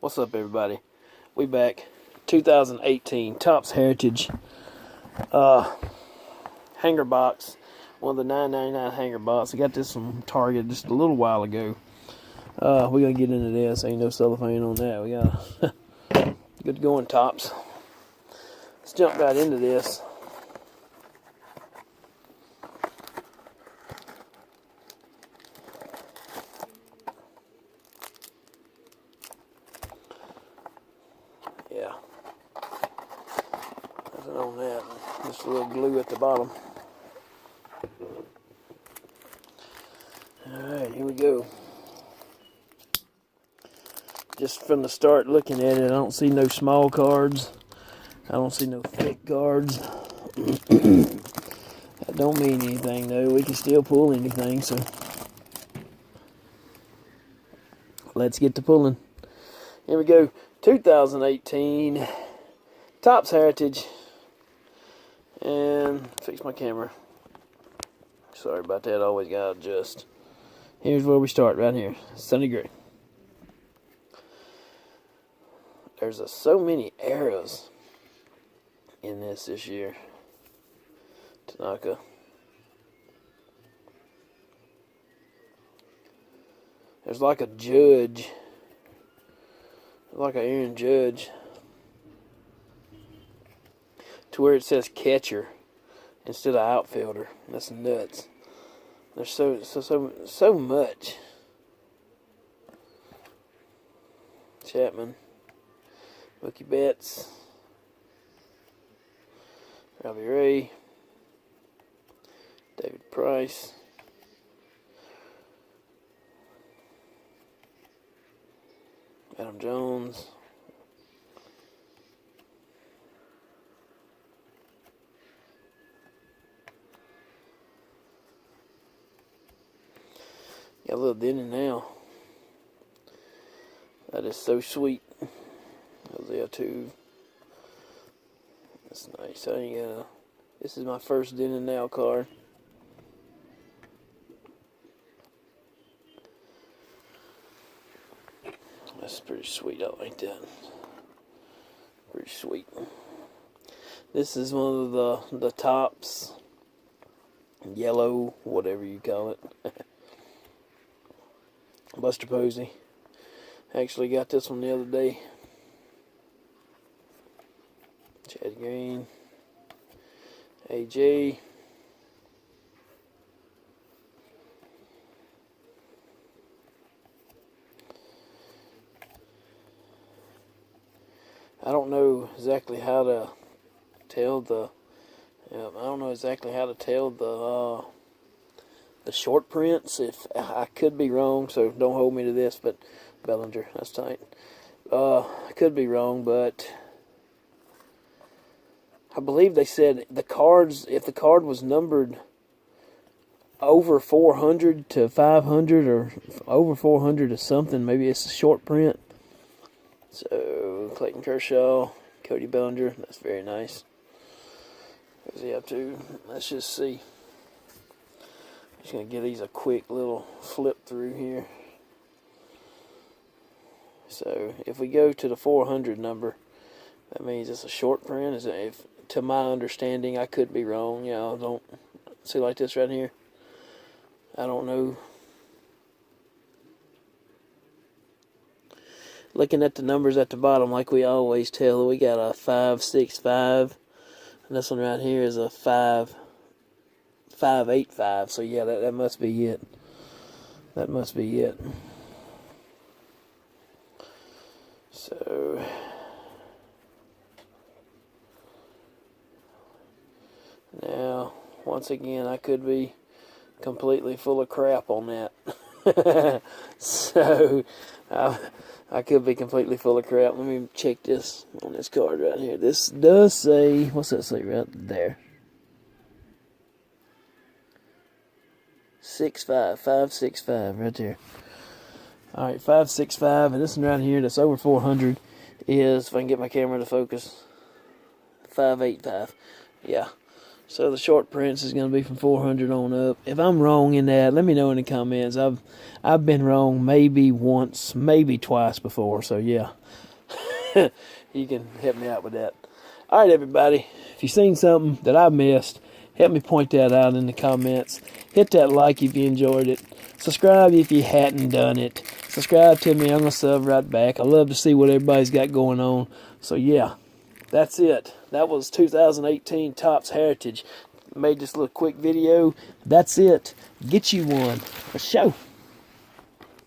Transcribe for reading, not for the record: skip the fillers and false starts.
What's up, everybody? We back. 2018 Topps Heritage hanger box. One of the $9.99 hanger box. I got this from Target just a little while ago. We're gonna get into this. Ain't no cellophane on that. We got good going, Topps. Let's jump right into this. Yeah. Nothing on that. Just a little glue at the bottom. Alright, here we go. Just from the start looking at it, I don't see no small cards. I don't see no thick cards. That don't mean anything though. We can still pull anything, so let's get to pulling. Here we go. 2018 Topps Heritage. And fix my camera. Sorry about that. Always gotta adjust. Here's where we start, right here. Sonny Gray. There's so many eras in this year. Tanaka. There's like a Judge. Like an Aaron Judge. To where it says catcher instead of outfielder. That's nuts. There's so much. Chapman. Mookie Betts. Robbie Ray. David Price. Adam Jones. Got a little Denny now. That is so sweet. Hosea 2. That's nice. I ain't gonna. This is my first Denny now card. That's pretty sweet. I like that. Pretty sweet. This is one of the Topps yellow, whatever you call it. Buster Posey. Actually got this one the other day. Chad Green. AJ. I don't know exactly how to tell the. I don't know exactly how to tell the short prints. If I could be wrong, so don't hold me to this. But Bellinger, that's tight. I could be wrong, but I believe they said the cards. If the card was numbered over 400 to 500 or over 400 to something, maybe it's a short print. So Clayton Kershaw, Cody Bellinger, that's very nice. Who's he up to? Let's just see. Just gonna give these a quick little flip through here. So if we go to the 400 number, that means it's a short print. Is it? If to my understanding, I could be wrong. Yeah, I don't see like this right here. I don't know. Looking at the numbers at the bottom, like we always tell, we got a 565, and this one right here is a 585. So yeah, that must be it. That must be it. So now, once again, I could be completely full of crap on that. So I could be completely full of crap. Let me check this on this card right here. This does say, what's that say right there? 565 right there. Alright, 565, and this one right here that's over 400 is, if I can get my camera to focus, 585. Yeah. So the short prints is going to be from 400 on up. If I'm wrong in that, let me know in the comments. I've been wrong maybe once, maybe twice before. So yeah, you can help me out with that. All right, everybody. If you've seen something that I missed, help me point that out in the comments. Hit that like if you enjoyed it. Subscribe if you hadn't done it. Subscribe to me. I'm going to sub right back. I love to see what everybody's got going on. So yeah, that's it. That was 2018 Topps Heritage. Made this little quick video. That's it. Get you one. For sure.